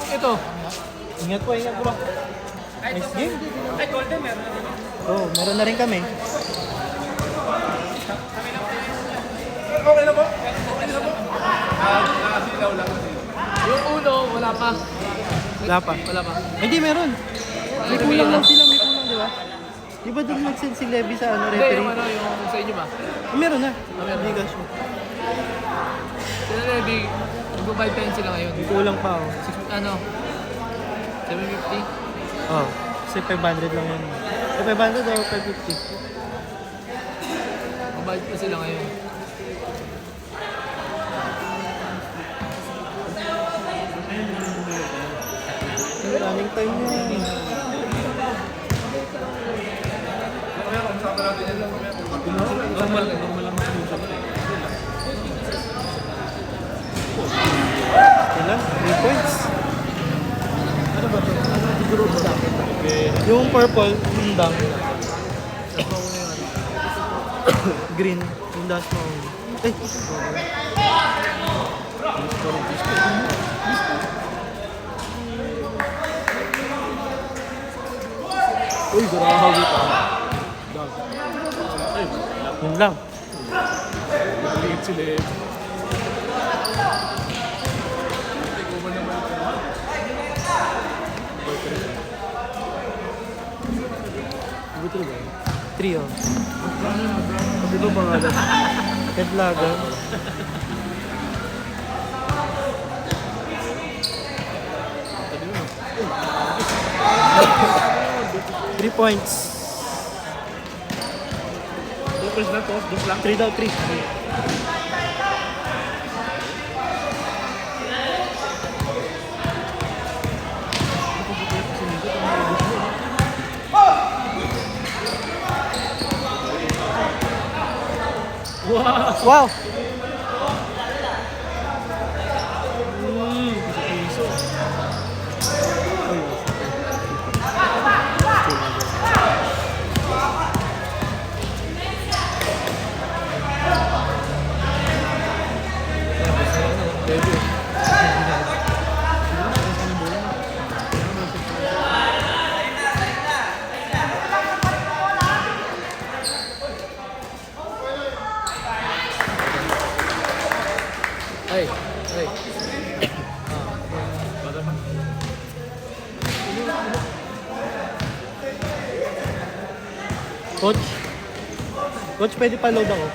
Ito. Ingat bro. Nice game. Ay, golden meron na din. Oo, meron na rin kami. Okay na po? Okay na po? Nakasilaw lang. Yung uno, wala pa. Wala pa. Wala pa. Hindi, meron. May kulang lang sila, may kulang, di ba? Di ba doon nag-send si Levy sa Hindi, referee? yung ano, yung sa inyo ba? Meron na. Meron. Hindi ka sure. Sila Levy, nag-buy pen sila ngayon. May kulang pa, oh. Ano? 750? Oh, kasi 500 lang yan. 500 o 550? Mabait pa sila ngayon. Running time niya. Normal lang. Ilan? 3 points. Ano ba ito? Group sa akin. Yung purple, sundang. Green, yung dash mo. Eh! Uy, grabe pa. Yun lang. Maliit sila eh. Buto ba? 3 oh. Kasi ito pangalan. Kedlaga. 3 points. Focus na to, dos lang. 3 daw, 3. Wow! Ay. Coach? Coach, pwede pa-load ako.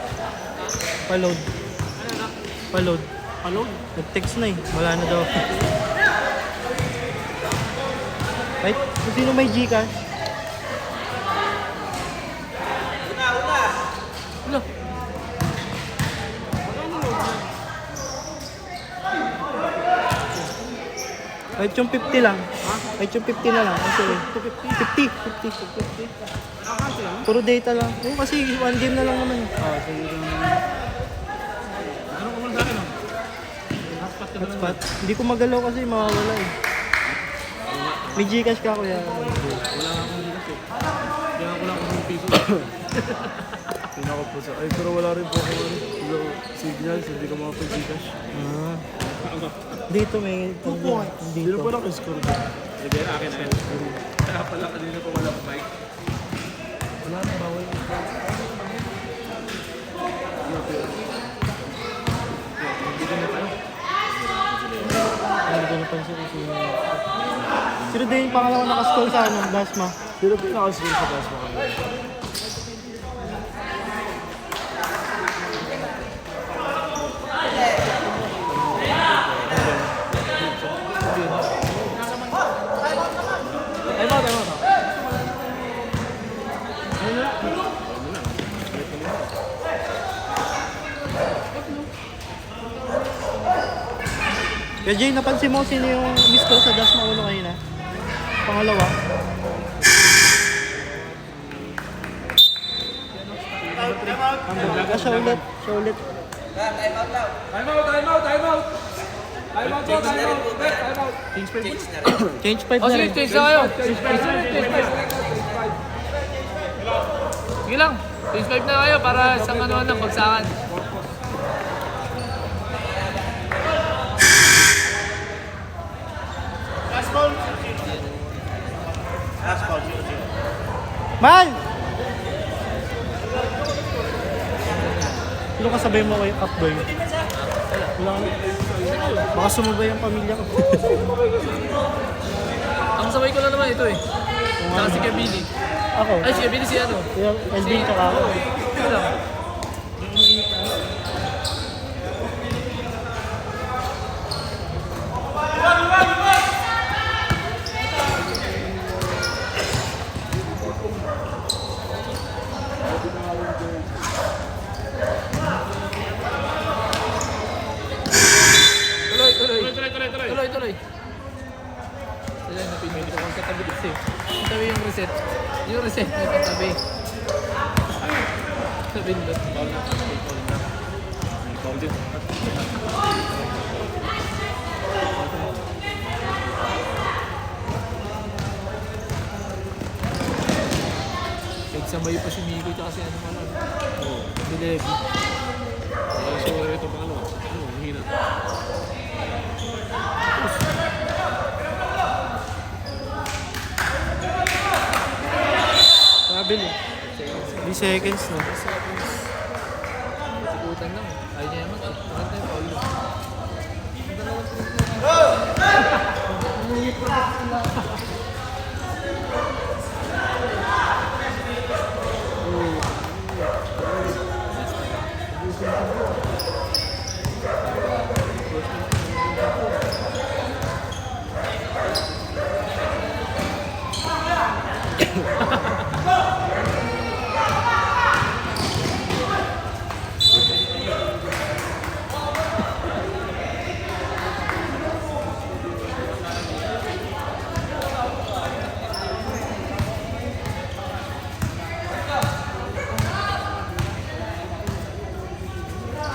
Pa-load. Pa-load. Palog? Nag-text na eh. Wala na daw. Right? Kung sino may Gcash? Wala. Kahit yung 50 lang. Kahit yung 50 na lang. Kasi 50. Puro data lang. Oo, kasi 1 game na lang naman. Ah, sige lang. Ano ko muna sa akin, no? Hotspot. Hindi ko magalaw kasi mawawala eh. May Gcash ka kuya. Wala nga akong likas eh. Kaya ako lang akong piso. Pinako po sa... Ay, pero wala rin po ako signals. Hindi ko makapag-Gcash. Ah. Dito may... Dito po lang score ko. Sige, akin na yun. Kaya pala kanina pa walang mic. Wala na, bawal. Hindi ko napansin kung sino. Sino din yung pangalawa nakascroll sa ano? Dasma. Sino po yung nakascore sa taas mo kami? Kaya Jay, napansin mo sino yung miss call sa Dasma ulo kanina? Pangalawa. Siya ulit. Siya ulit. Time out! Change 5 Oh, na sige, rin. change na kayo. Sige lang. Change 5 na kayo para sa kanuan ng bagsakan. Mal! Sino kasabay mo kayo, Upboy? Wala ka na. Baka sumabay ang pamilya ko. Ang sabay ko lang naman ito eh. Saka si Kabili. Ako. Ay, si Kabili si ano? Yung Elvin tsaka ako. Ito lang. Tuloy. Sila na pinili ko ang katabi kasi. Katabi yung reset. Yung reset may katabi. Sabi nila. Nagsamay pa si Miko tsaka si ano man. Oo. Dilebi. So, ito pangalawa. Ano, hina. Sabi niya. 3 seconds na. Tikutan lang. Ayaw niya naman. Bakit tayo paulo?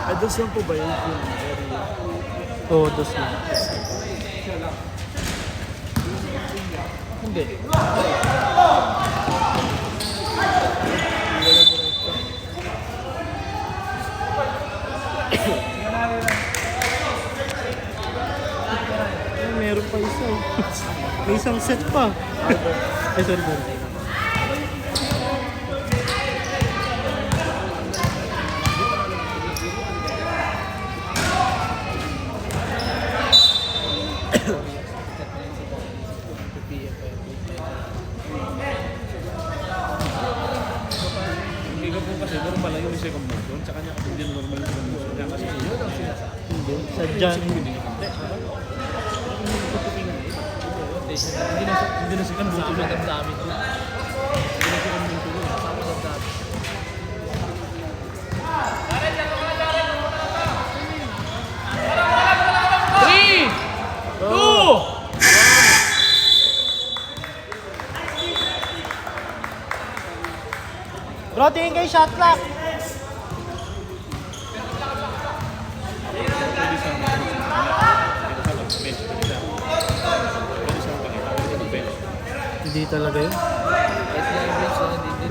Ay, dos lang po ba yun? Oo, dos na. Hindi. Ay, meron pa isa eh. May isang set pa. Ay, sorry. Hindi ka po kasi normal lang yung second motion. Tsaka niya kasi hindi normal yung second motion. Kaya kasi yun ang sinasabi. Hindi. Sadya na yun. Hindi na second motion. Sama damdamin ko. Hindi na second motion. Sama damdamin. Three! Two! Bro, tingin kayo shot clock. Hindi talaga yun. Kahit nga yung bench na hindi.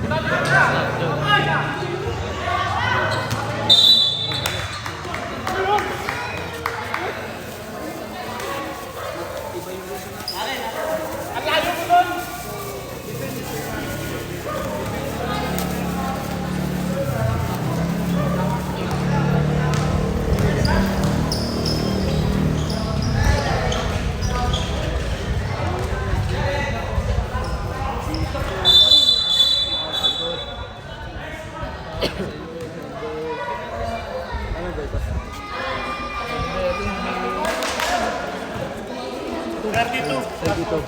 Dito.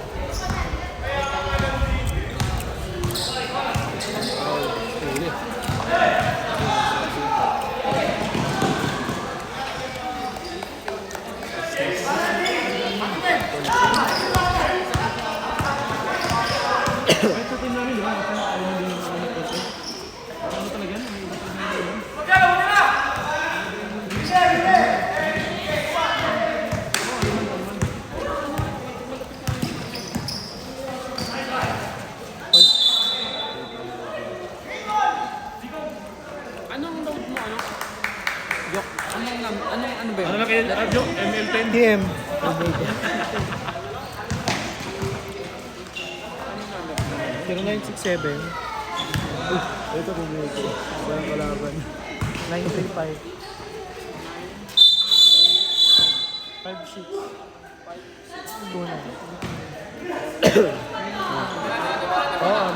Ano ba yun? Ano na kayo, Adjo? ML10? TM. 0967 Ito kung may ito. Walang kalaban. 935. 56. 29. Oo.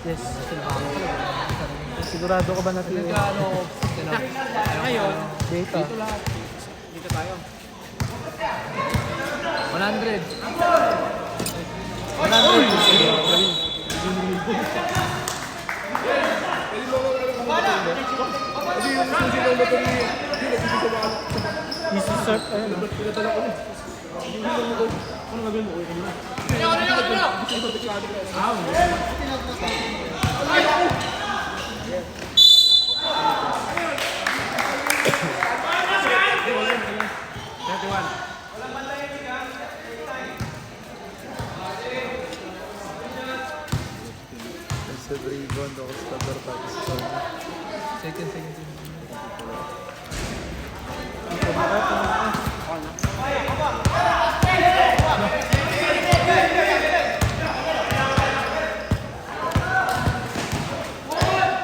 Yes. Sigurado ka ba na ito? Ngayon, Data. dito tayo. 100. 100. Easy start. Ayun. Sa rebound ako sa tabar tapos sa Second.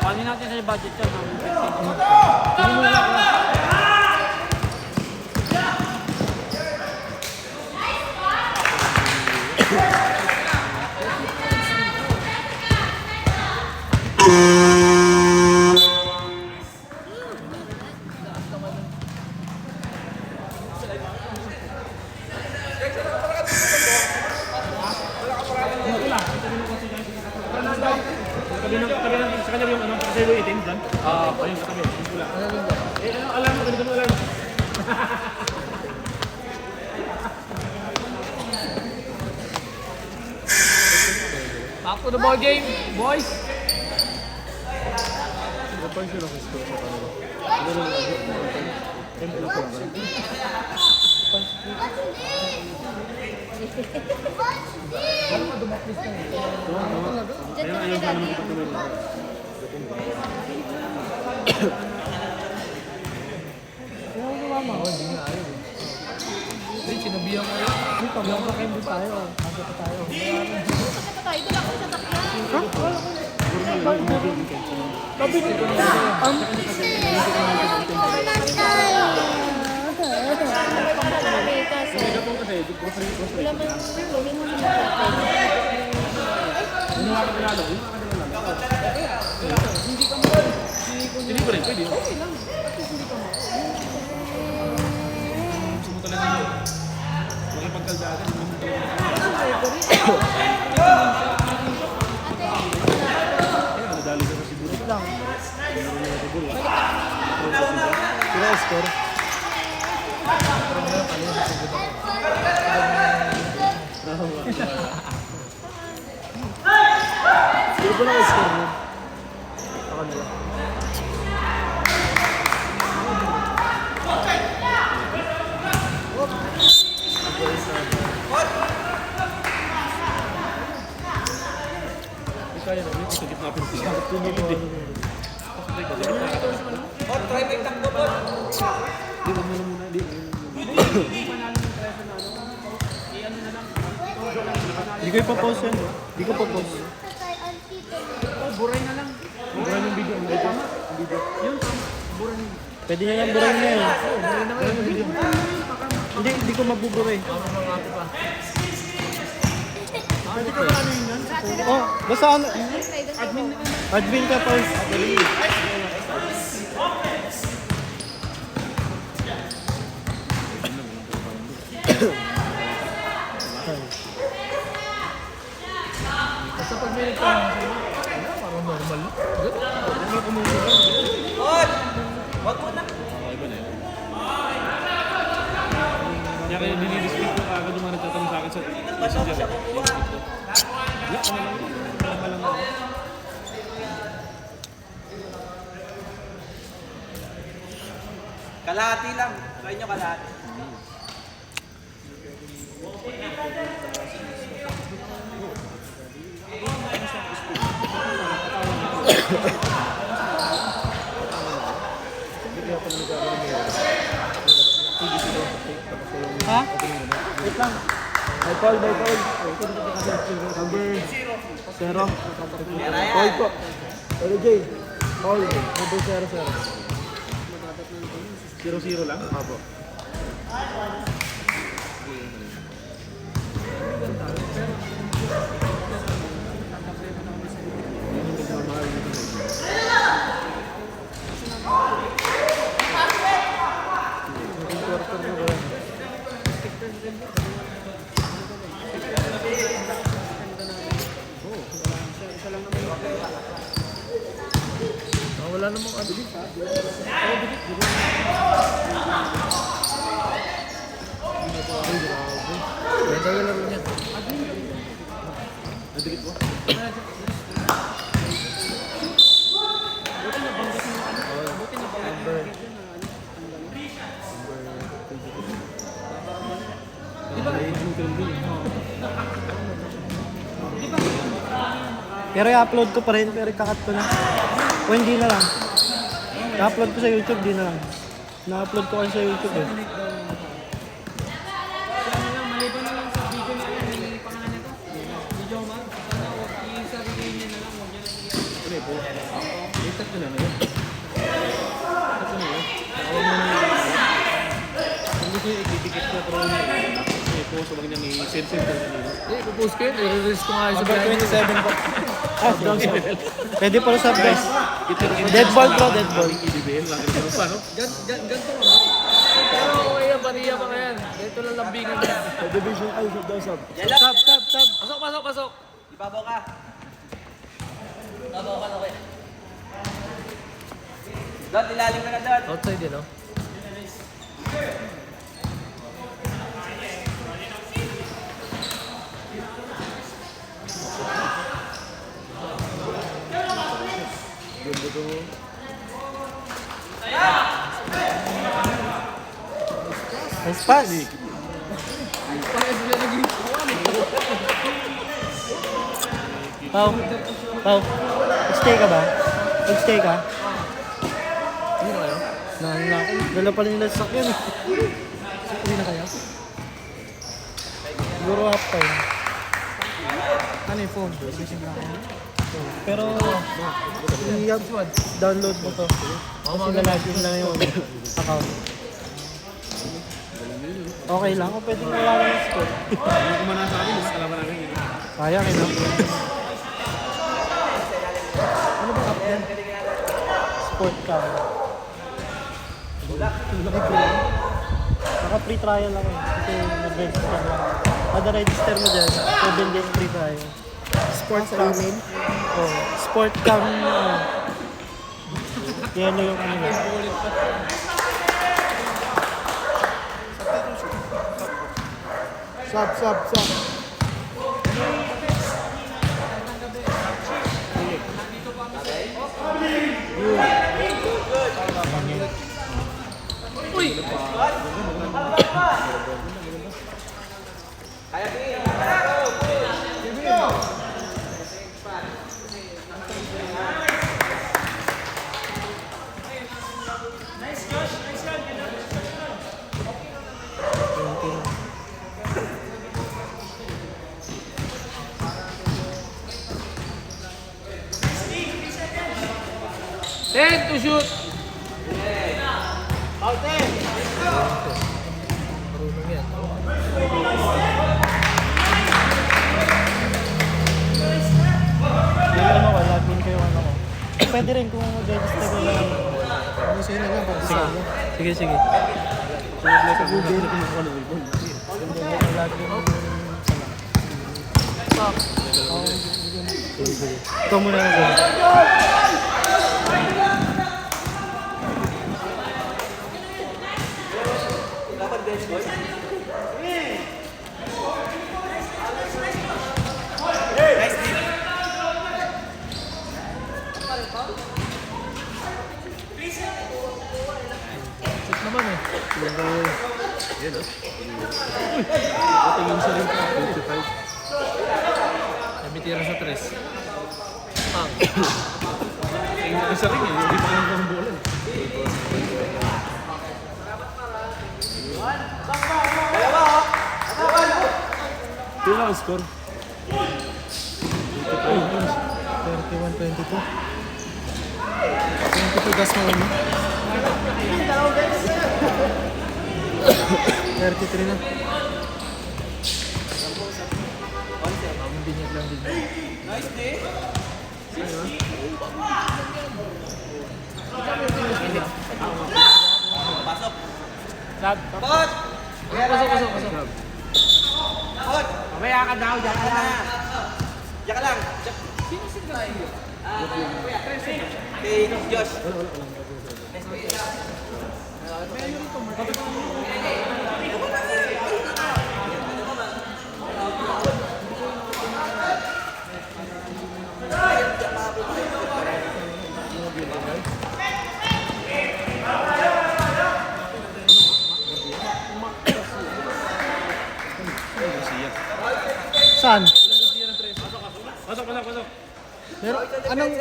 Paano natin sa budget yan? sa kanya yung ano, kasi yung itim dyan. Ayun sa kanya, yung pula. Alam mo, ganito mo alam. Back to the ball game, boys! Kapag sila sa score sa kanila. Ano rin ang ako lang. Ayun, ayun pa naman kita tuloy. Hey, sinabihan ko yun. Dito, meron pa kayo tayo. Hanggang pa tayo. Hindi ko rin, pwede. Makipagkaldagan. Nadali ka sa siguro. Lang. Sila score. Sino ba lang score mo? Sa kanila. Kaya na, sa gitna pa rin. Tumilid eh. Hindi ko ipapost yan. Hindi ko ipapost. Buray na lang. Buran yung video. Ang video. Yun, tama. Buray na. Pwede nyo lang burahin na yun. Buray naman yung video. Hindi ko mabuburay. Oh, basta ano? Admin ka pa. Basta pag may nagtanong sa'yo, parang normal lang. Normal kumuha lang. Kaya kaya dinidisplay ko agad yung mga nagtatanong sa akin sa messenger. Yeah, ano lang yun. Wala lang ako. Kalahati lang. Try nyo kalahati. Ha? Wait lang. By Paul. Number 0. Paul po. Hello, Jay. Paul, number 0. 0-0 lang? Apo. Wala namang ano. Ganda yung laro niya. Pero i-upload ko pa rin, pero ikakat ko na. O hindi na lang. I-upload ko sa YouTube, di na lang. Na-upload ko kasi sa YouTube eh. Maliban na lang sa video na yan, may pangalan nito. Video mo, sana i-sabihin niya na lang, huwag niya lang i-upload. Itat ko na yun. Hindi ko i-dikit ko pero may post wag niya may send-send ko nila. Ipopost ko yun. I-release ko nga sa Number biyahe. 27 po. Ah, down sa. Pwede pa rin sub guys. Dead ball bro, dead ball. IDBL lang ito pa no. Ganito mo. Pero okay yan, paniya pa yan. Ito lang lambingin niya. Division ay sub. Sub. Pasok. Ibabaw ka. Ibabaw ka na kayo. Dot, ilalim ka na dot. Outside yun, no? Nice pass. Pau. Stay ka ba? Stay ka? Hindi na kayo? Dala pa rin nila sa sakyan eh. Hindi na kayo? Siguro half time. Ano yung phone? Sising na kayo? Pero i-download mo to. Kasi lalagin lang yung account. Okay lang, kung pwede wala lang yung score. Hindi ko man sa akin, mas alam namin yun. Sayang eh, no? Ano ba app yan? Sport cam. Naka-free trial lang eh. Kasi nag-register lang. Kada register mo dyan, 7 days free trial. Sports cam. Oh, sport cam. Yellow yung ano nila. Sub. Ten to shoot! Marunong yan. Yung ano ko, login ko yung ano ko. Pwede rin kung mag-register ko lang. Ano sa'yo na lang, pag Sige. Sige. Google ko yung ano yung Ikaw muna na go. Shoot naman eh. Yan o. Tingin sa rin pa, 25. May tira sa tres. Tingin sa rin eh, hindi pa lang ang bola. Wala ang score. 31-22. 22 gas mo uno. 33 na. Binyag lang din. Mamaya ka daw, dyan ka lang. Saan? Pasok, pasok, pasok. Meron, anong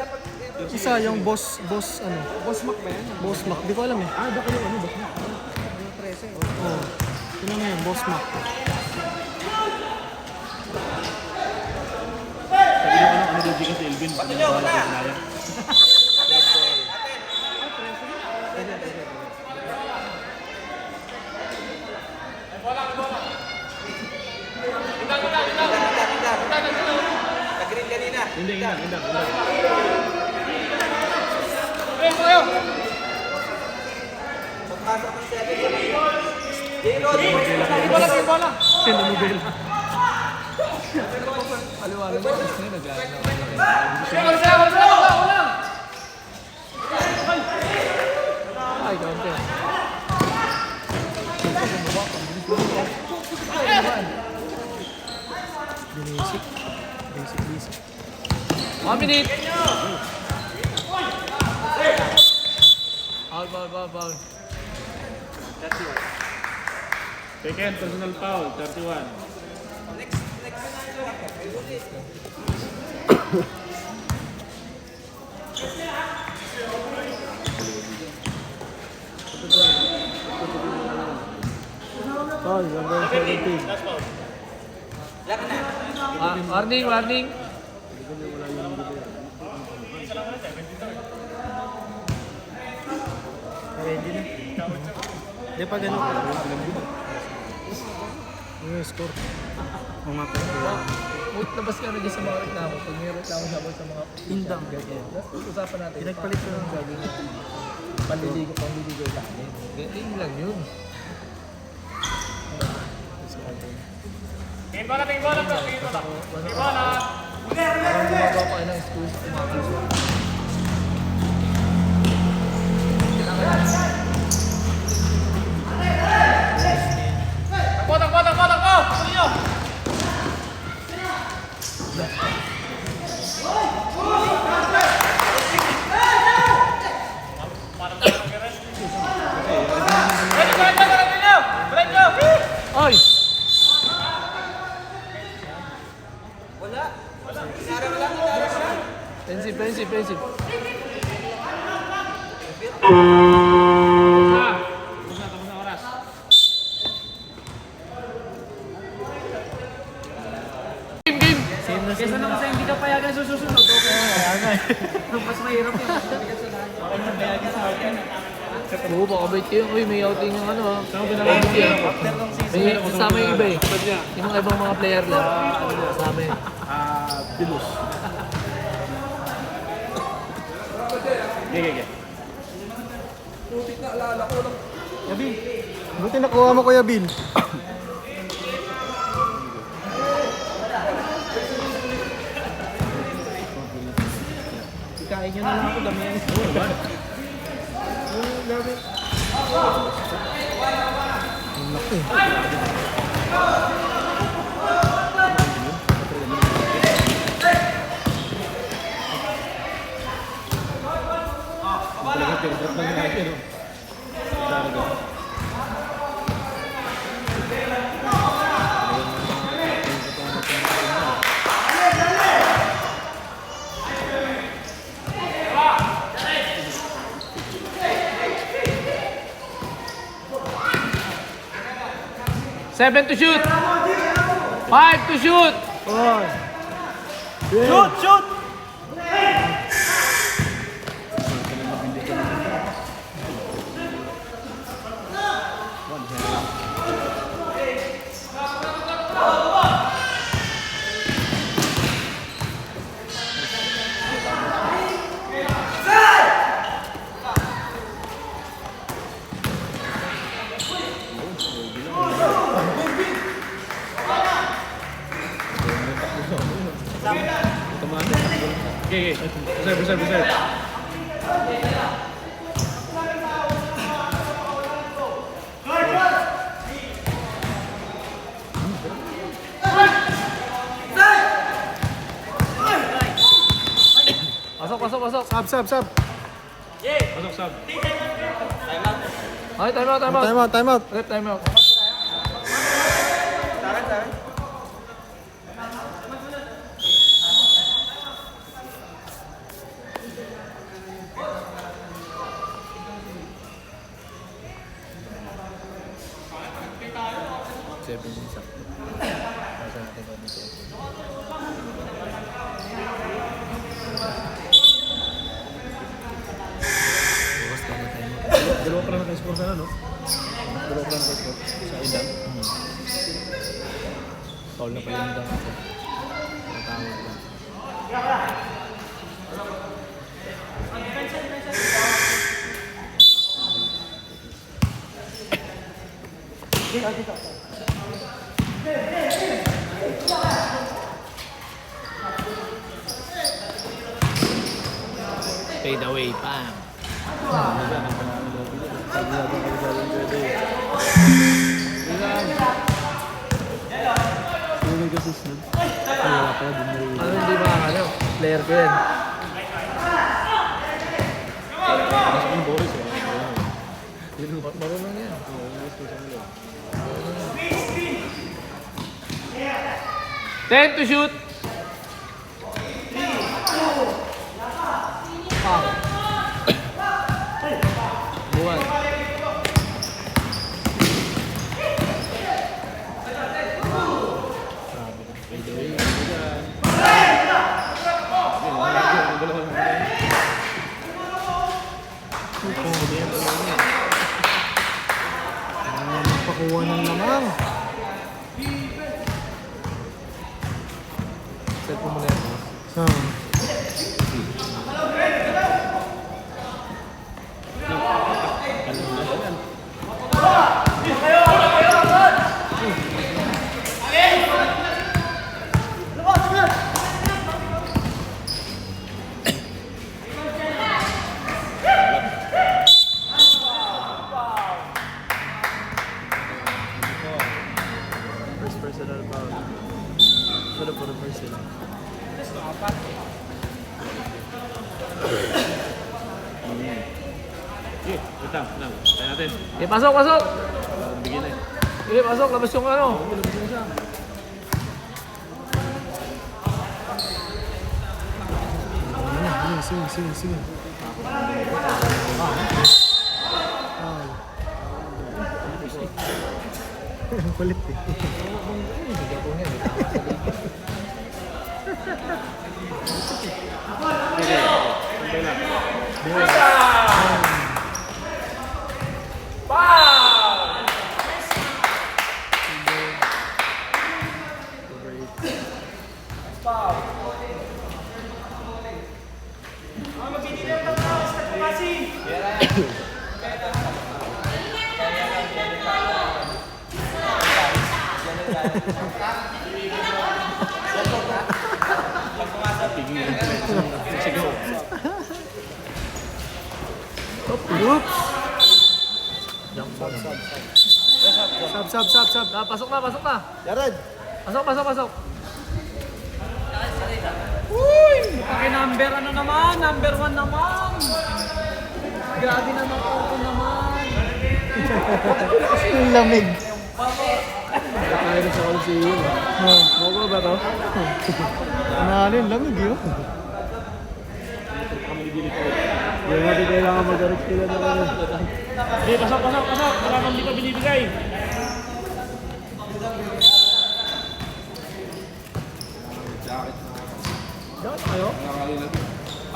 isa yung boss ano? Boss Mac ba yan? Boss Mac. Di ko alam eh. Ah, baka yung ano, Boss Mac. Oo. Sino na yun? Boss Mac. Sabi niyo ano daw Gcash si Elvin. Ano yung bahala sa Sinaya? Hindi. Sino mo Bel? Ay, kaunti. Basic. Basic. 1 minute. Ball. Second, personal foul, 31. Foul, number 17. Warning. Ready na. Di pa ganun. Ano yung score? Ang mapa. Labas ka na dyan sa mga reklamo. Pag may reklamo sa mga Indang. usapan natin. Pinagpalit ko lang. Sabi niya, panliligo tayo. Ganyan lang yun. Tingin bola, bro. Tingin bola. Parang gumagawa ko kayo ng excuse. Takbo! Tuloy nyo! Ay! Pensive. Game! Kesa naman sa hindi ka payagan sa susunod, okay? Mas mahirap yun. Oo, baka bait kayo. Uy, may outing yung ano ha. May kasama yung iba eh. Yung mga ibang mga player lang. Kasama yun. Bilus. Okay. Yabil. Buti nakuha mo Kuya Bill. Kain nyo na lang ako, damihan ito. Ang laki. Seven to shoot! 5 to shoot! Shoot! Shoot! Okay, reserve. Pasok. Sab. Pasok, sub. Okay, time out. Time out. Rep, time out. Dalawa pa lang naka-score sana, no? Dalawa pa lang naka-score sa ilang. Foul na pala yung dunk ko. Natawag lang. Fade away, bam! Ano nag-assist nun? Ay, wala pa, di mo Ano hindi ba ano? Player ko yan. yung Boris, Marunong yan. Ten to shoot. Buwan. Pakuha ng lamang. Set mo muna yan. first personal foul. Wala po na personal. Okay, wait lang. Kaya natin. Okay, pasok! Bigyan na. Okay, pasok. Labas yung ano. Sige. Kulit eh. Oops! Sab. Pasok na. Jared! Pasok. Number 1 naman. Grabe naman ako naman. Ang lamig. Kaya na sa Coliseum. Moko ba to? Ano yung lamig yun? Hindi natin kailangan mag-arrest sila na ano. Hey, pasok. Wala kang di pa binibigay.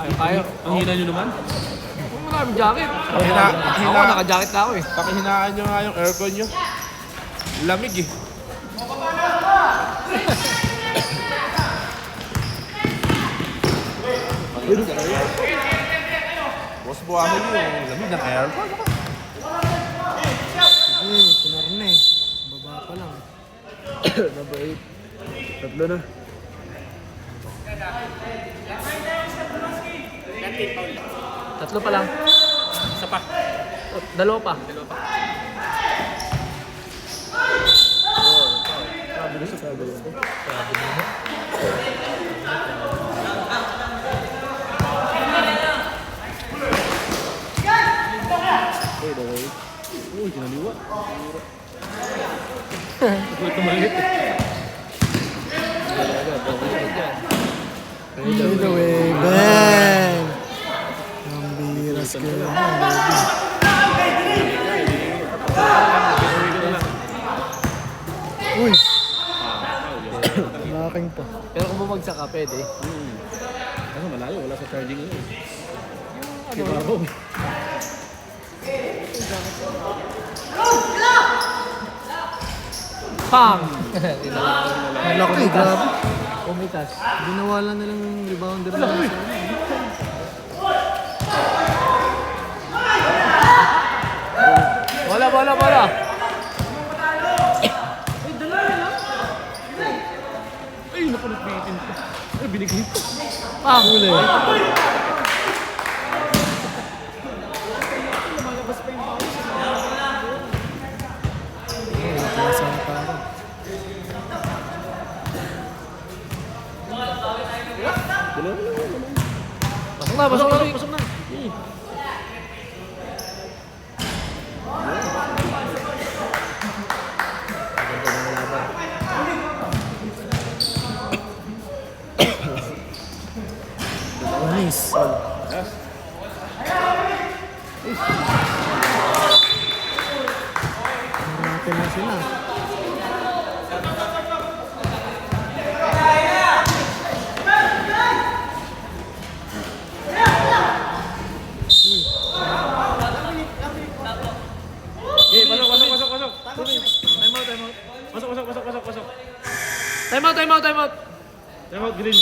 Kaya. Ang hina nyo naman. Kung maraming jacket. Ako, naka-jacket na ako eh. Pakihinaan nyo nga yung aircon nyo. Lamig eh. Boss, buwahin nyo yung lamig ng aircon. Sige, pinar na eh. Baba pa lang. Number 8. Tatlo na. Tatlo pa lang. Isa pa. Dalawa pa. Uy, kinaliwa. Ito maliit eh. Fade away, bang! Ang biras ko lang, baby. Uy! Laking pa. Pero kung bumagsak ka, pwede. Ano, malayo. Wala sa charging yun. Kibabaw. Pang! Ang laki, grabe. Umitas. Ginawa lang nilang rebounder na sa Bola! Ay, naku, nagbitin ko. Ay, binigay ko. Pang! Nasa parang. Pasok na. Manis. Marami na sila. Eh, pasok. Time out. Pasok. Time out. Time out, green.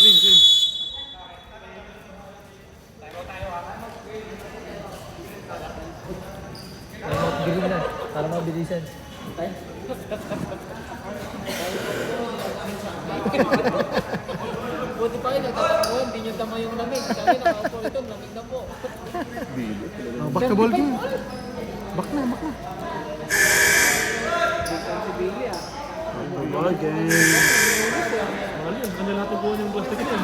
Bilhin na. Para mabilisan. Buti pa kayo, nagtatakbo, hindi nyo tama yung lamig. Sabi, nakaupo ito, lamig na po. Oh, back the ball game. Back na. Ball game. Mahal yan. Kanya natin buwan yung plastic ito.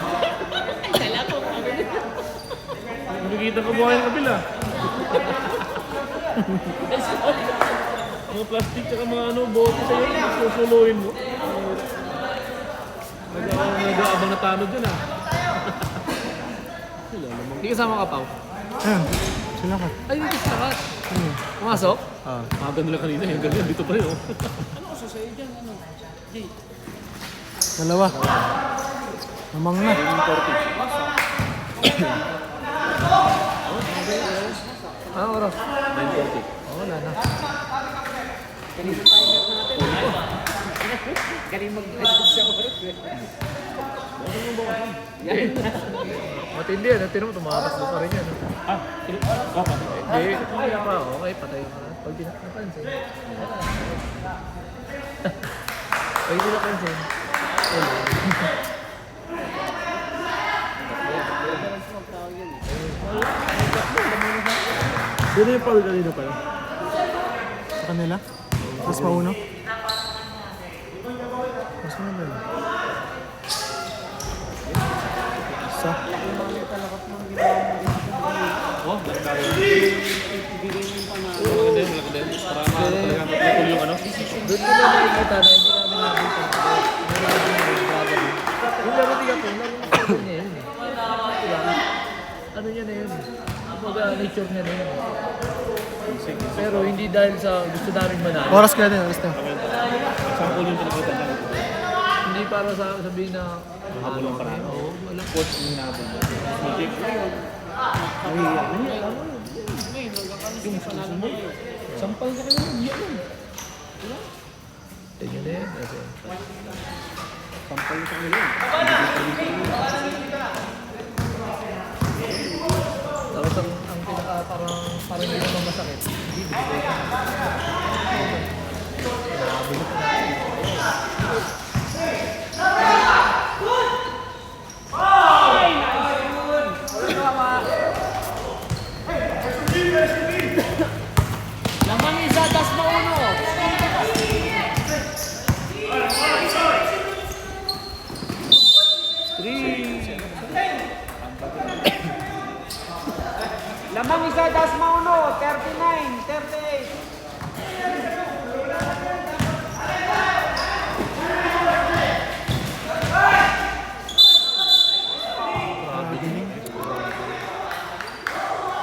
Nakikita ko buwan yung kabila. Mga plastic tsaka mga bote sa'yo. Susuluin mo. Nag-aabang na tanod dyan ah. Hindi kasama ka, Pao. Ayan, sila ka. Ay, hindi ka lahat. Pumasok? Maga nila kanina. Yung ganyan. Dito pa rin oh. Dalawa. Namang na. Anong oras? 9:40. Wala na. Matindi yan. Tingnan mo, tumakas mo pa rin yan. Ah, baka. Hindi. Hindi pa. Okay, patay mo na. Pag di napansin. Pag di napansin. Sino yung foul kanina pala? Sa kanila. Tapos pauno. Tapos mo na. Isa. Oh, malaki tayo. Malaki din. Para talaga matulong yung ano. Doon ko na nakikita na hindi namin nakita. Yung laro niya po, laro niya yun. Ano niya na yun? Kumbaga nature niya na yun. Pero hindi dahil sa gusto namin manalo. Oras ka din, oras na. Sample yung pinakita namin. Hindi pa para sa sabihin na Habulong pa na. Oo, wala. Coach ang hinabol mo. Magic. Sampal ka kayo. Yan. Tingnan na yan. Sampal sa kanila. Tapos ang pinaka parang hindi naman masakit. Lamang isa, das mauno. Lamang isa, das mauno. 39, 38.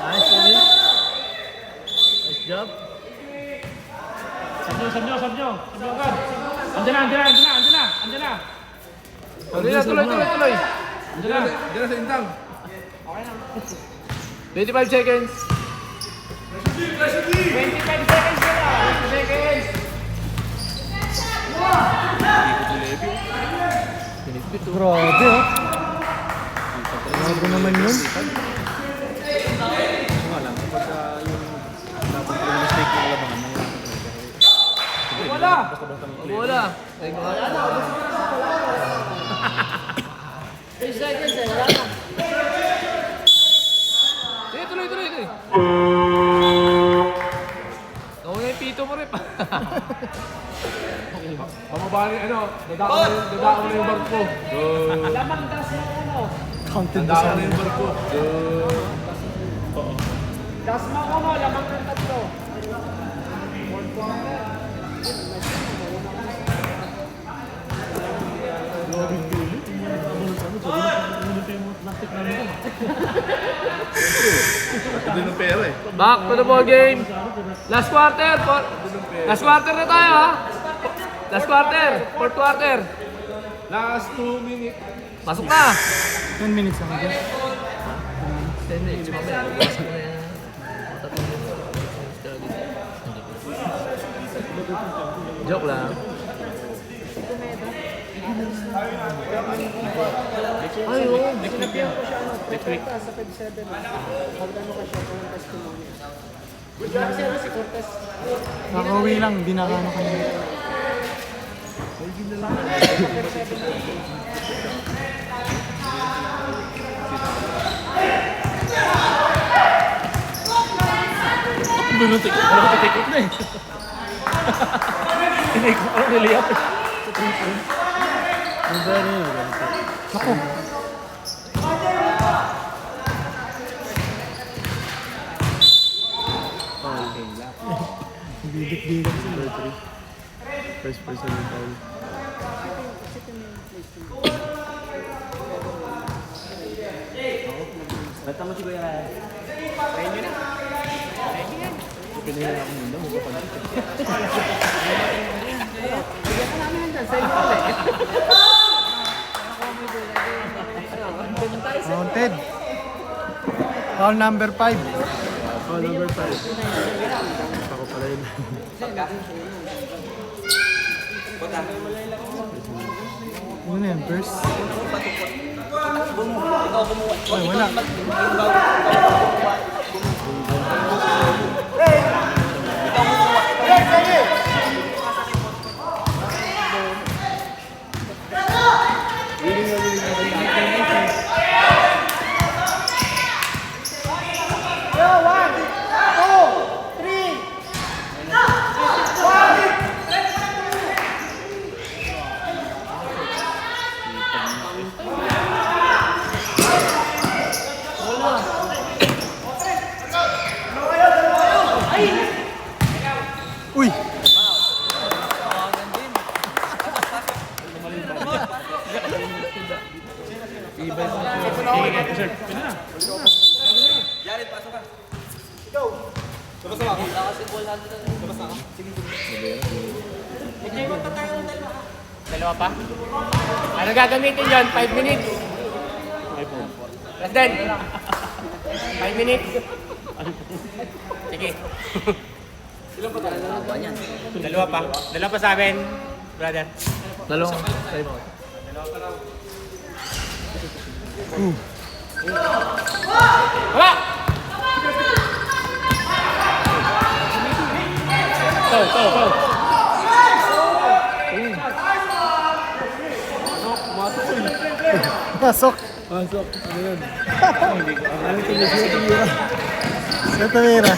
Nice, Oli. Nice job. Sabnyo agad. Andiyan na. Tuloy. Diyan na sa intang. 25 seconds. 25 seconds na lang. 20 seconds. Grabe oh. Grabe naman yun. Nga lang, kapag yung dapat yung mistake yung labangan na yun. Wala. Wala. Ay, mga 3 seconds eh, wala na. sige, tuloy. Ako na yung pito mo rin pa. Pamaba ni dadaan na yung barko. Lamang das mauno. Counted ba Dadaan sa na yung barko. Das mauno, lamang ng tatlo. Ito yung pera eh. Back to the ball game. Last quarter. Last quarter na tayo ha. Last quarter. Fourth quarter. Last 2 minutes. Pasok na. 10 minutes lang dyan. 10 minutes. Mamaya. Pasok na yan. Joke lang. Ay, oo. Sinabihan ko siya, Cortez sa Fed 7. Pag-ano ka siya, kung testimony. Kasi si Cortez. Nakauwi lang, hindi na ano kanya. Take off na eh. Tinake off na layup. Ang gano'n yun. Ako. Bibit-bibit sila. First person yung foul. Bata mo si Kuya. Pinahilan ako muna, magpapansin. Bigyan ka namin hanggang sa inyo ulit. Counted. Foul number 5. Foul number 5. Ako pala yun. Ano na yan, first? Ay, wala. Dalawa pa? Ano gagamitin dyan? 5 minutes? Less than? 5 minutes? Sige. Dalawa pa. Dalawa pa sa amin, brother. Dalawang time out. Wala! Pasok. Pasok. Ano yun? Sino tumira?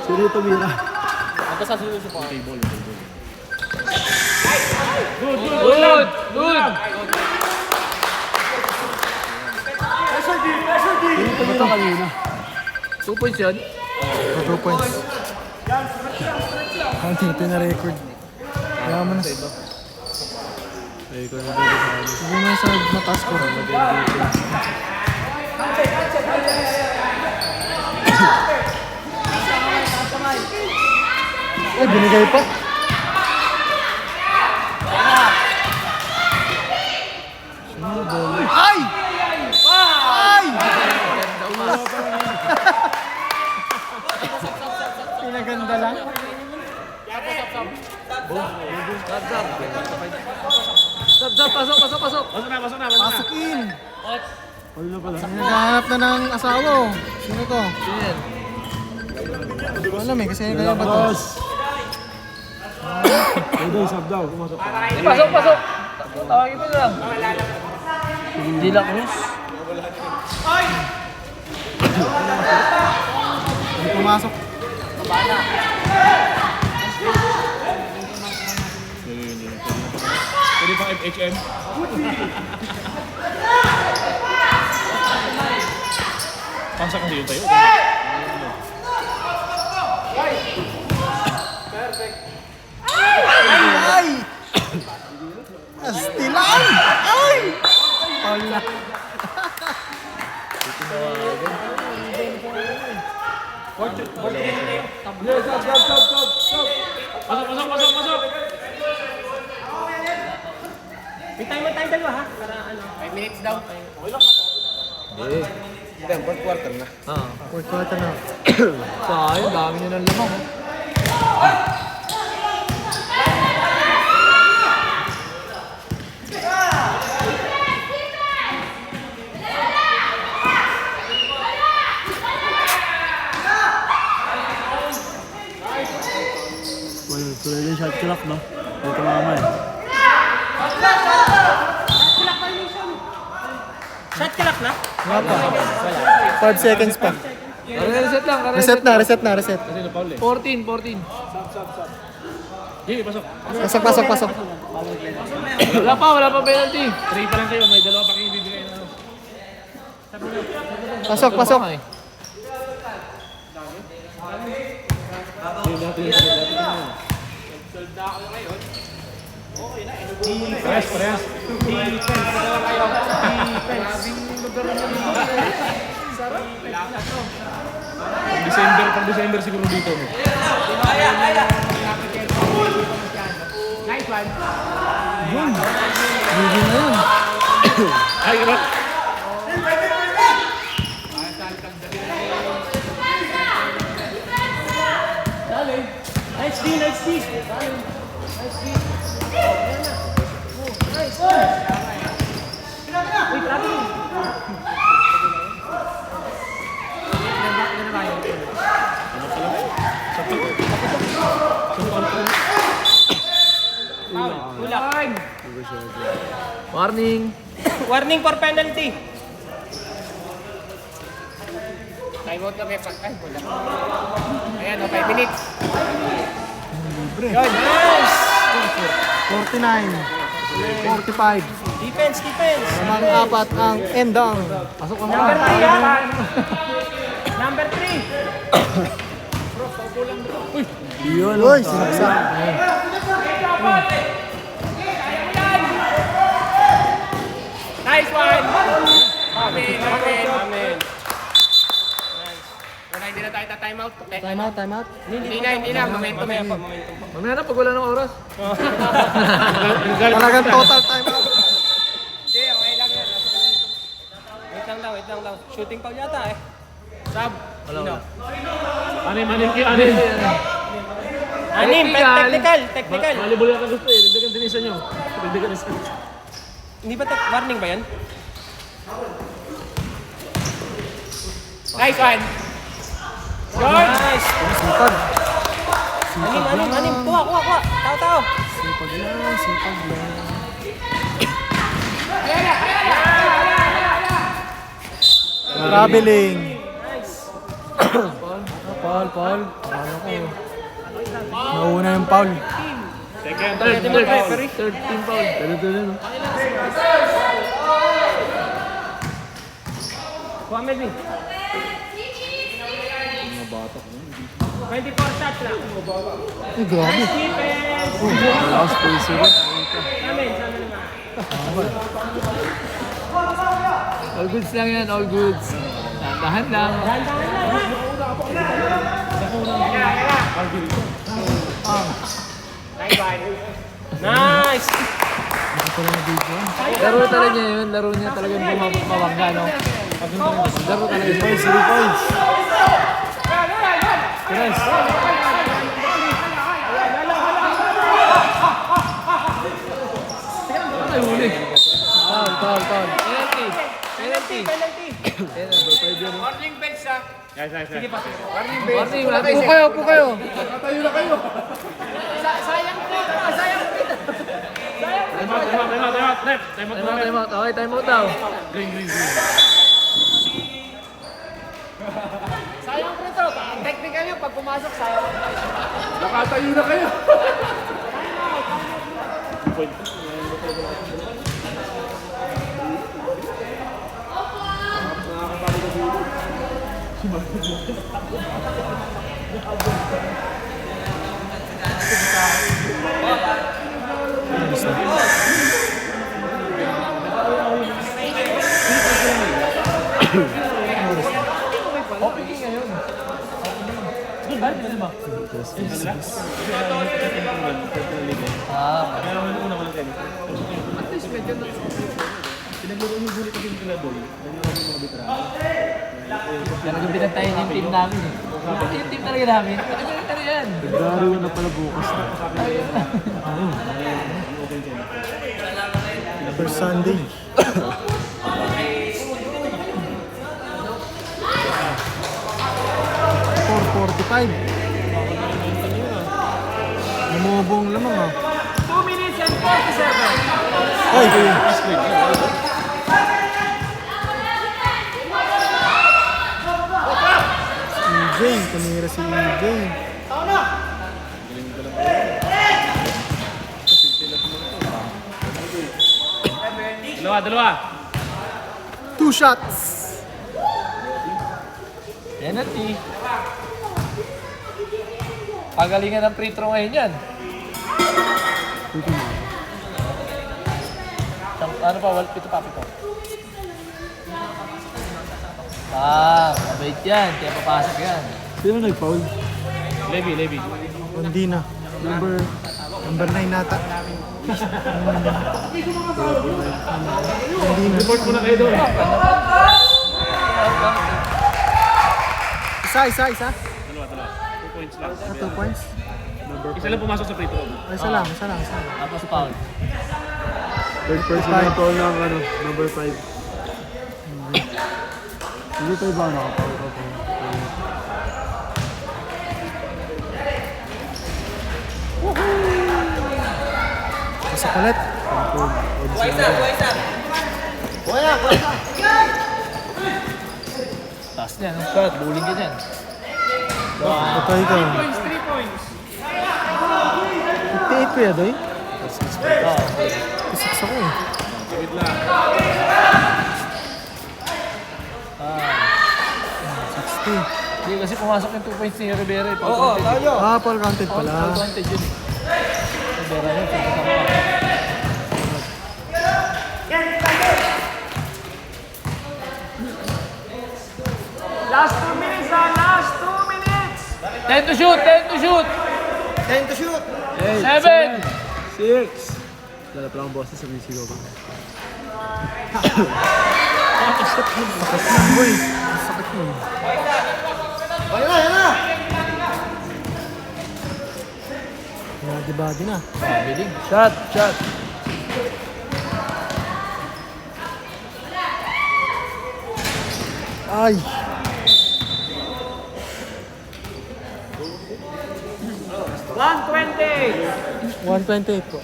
Sino tumira? Good! Good! Sino tumira kanina? 2 points yun? 2 points. Ang ito na record. Kaya mo na. Ay, ikaw na dito sa amin. Hindi mo sa mataas ko. Ay, binigay pa. Ay! Ay! Pinaganda lang. Stop, pasok, pasok, pasok! Pasok in. Ano na pala? Naghahanap na ng asawa. Oh. Sino to? Hindi ko alam eh, kasi kaya ba to? Boss! Ay, daw, sub daw. Pumasok ka. Pasok, pasok! Tawagin mo lang. De La Cruz. Hindi pumasok. Pwede pang FHM. Pangsa kasi yun tayo. Ay! Astilan! Ay! Wala. Pasok! 5 minutes daw. Fourth quarter na. Sayang, dami nyo ng lamang. Well, tuloy din shot clock, no? Dito mama eh. Wala pa. 5 seconds pa. Reset lang, Reset. 14. Sige, pasok. Pasok. Wala pa penalty. 3 pa lang kayo, may dalawa pa kayo bibigay na. Pasok. Parehas. Pag December siguro dito. No? Gigi na yun. Ay, ano? Warning. Warning for penalty. Time out kami. Ay, wala. Ayan, 5 minutes. Nice! 49. 45. Defense. Namang apat ang endang. Pasok ang Number 3 ha? Number 3. Yun. Uy, sinaksak. Nice one! Amen. Wala hindi na tayo time out. Okay. Time out. Hindi na. Momentum yan po. Mamaya na, pag wala ng oras. Talagang total time out. Hindi, okay lang yan. Wait lang daw. Shooting foul yata eh. Sab. Wala. Anim. Technical. Volleyball ka gusto eh. Dagdagan din isa nyo. Dagdagan isa. Hindi ba warning ba yan? Nice one. George! Nice. Sipag. Anim. Kuha. Tao. Sipag lang. Traveling. Paul. Ano ko? Nauna yung Paul. Third team foul. Ganito na no. Kuha Melvin. 24 shots lang. Ay, grabe. Last place ulit. All goods lang yan, all goods. Dahan lang. Nice! Laro talaga yun. Laro niya talagang bumabangga, no? Laro talaga yun. 3 points. Ay, huli. Paul. Penalty. Warning bench ah. Warning, upo kayo. Tayo na kayo. Time out. Okay, time out daw. Sayang ko ito. Technical yun. Pag pumasok, sayang. Nakatayo na kayo. Talagang binantayan yung team namin eh. Yung team talaga namin. Ano yan? February 1 na pala bukas na. First Sunday. Namubong lamang ah. 2 minutes and 47. Ay! Si EJ, tumira si EJ. Dalawa. 2 shots! Penalty. Pagalingan ng free throw ngayon yan. Ano pa? Pito. Mabait yan. Kaya papasok yan. Sino nag-foul? Levy. Hindi na. Number 9 nata. Hindi na. Report mo na kayo doon. Isa. Dalawa. 2 points lang. 2 points. Isa lang pumasok sa free throw. Isa lang. Tapos foul. Third person na foul ng number 5. Hindi tayo ba nakapaul ka po? Pasok ulit. Taas niya, no? Shot, bowling ka dyan. Ito. 3 points. 58 kuya, Doy? Oo. 56 ako eh. 60. Hindi kasi pumasok yung 2 points ni Rivera. Oo, tayo. Paul counted pala. Advantage yun. Rivera yun, pupunta pa. Last 2 minutes. 10 to shoot, 10 to shoot. 10 to shoot. 7. 6. Lalap lang ang boses sa musigo ba? Ayan na, ayan na. Body na. Shot, shot. Ay. 128 po.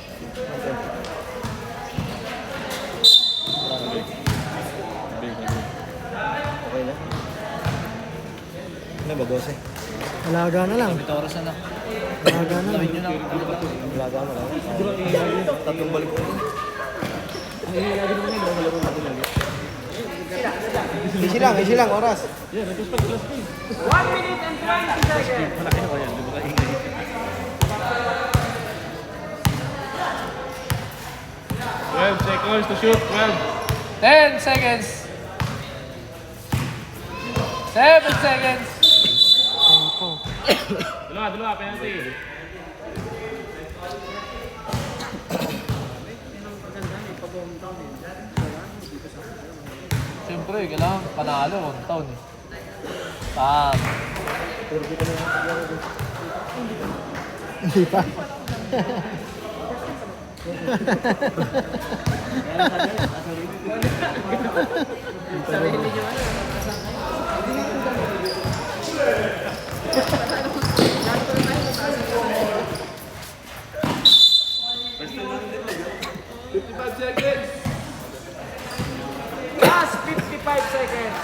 Ano ba, 12? Alaga na lang. Oras na. Alaga na lang. Alaga mo lang. Tatlong balik ko. Easy lang, oras. 1 minute and 20 seconds. 12 seconds to shoot. 12. 10 seconds. 7 seconds. Dalawa, penalty. Siyempre, kailangan panalo, hometown eh. Pam. Hindi pa. Last 55 seconds.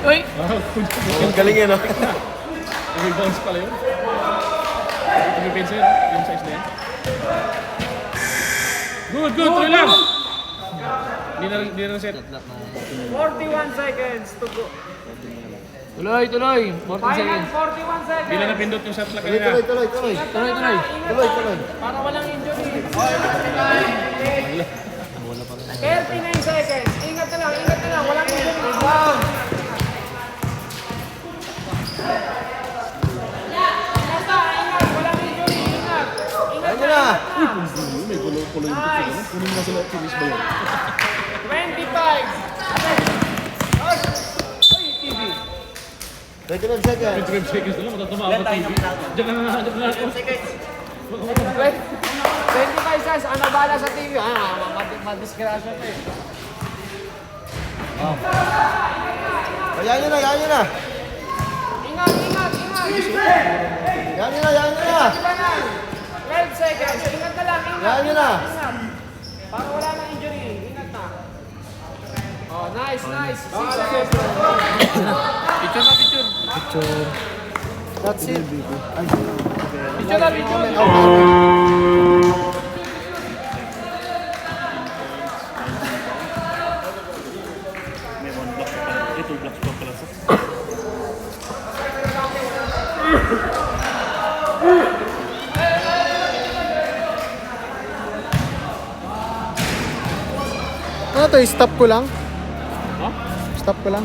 Uy! Ang galing yan, no? Rebounds pala yun. Pag-pensa yun, yung size na yan. Good, tuloy lang! Hindi na set. 41 seconds to go. Tuloy! 14 Final seconds. 41 seconds. Hindi na napindot yung shot clock kanina. Tuloy. Tuloy! Para walang injury. 39 seconds. Ingat na lang. Walang injury. Rebound. Basta, ingat. Walang injury. Ingat. Ingat Ayan na. May kulo yung picture ano? Kunin mo na sila finish ba yun? 25. Ay, TV. 29 seconds. 25 seconds na lang, matatama ako TV. Diyan na ako. 25 seconds. Ano bala sa TV? Madisgrasya pa eh. Ayan nyo na. Ingat. Ayan nyo na. 12 seconds. Ingat na lang. Ayan nyo na. Ingat. Para wala nang injury. Ingat na. Oh, nice. 6 seconds. Picture na, picture. That's it. Picture na, picture. May 1 block pa pala. 2 blocks pa pala sa. Ano to? Stop ko lang? Ha? Stop ko lang?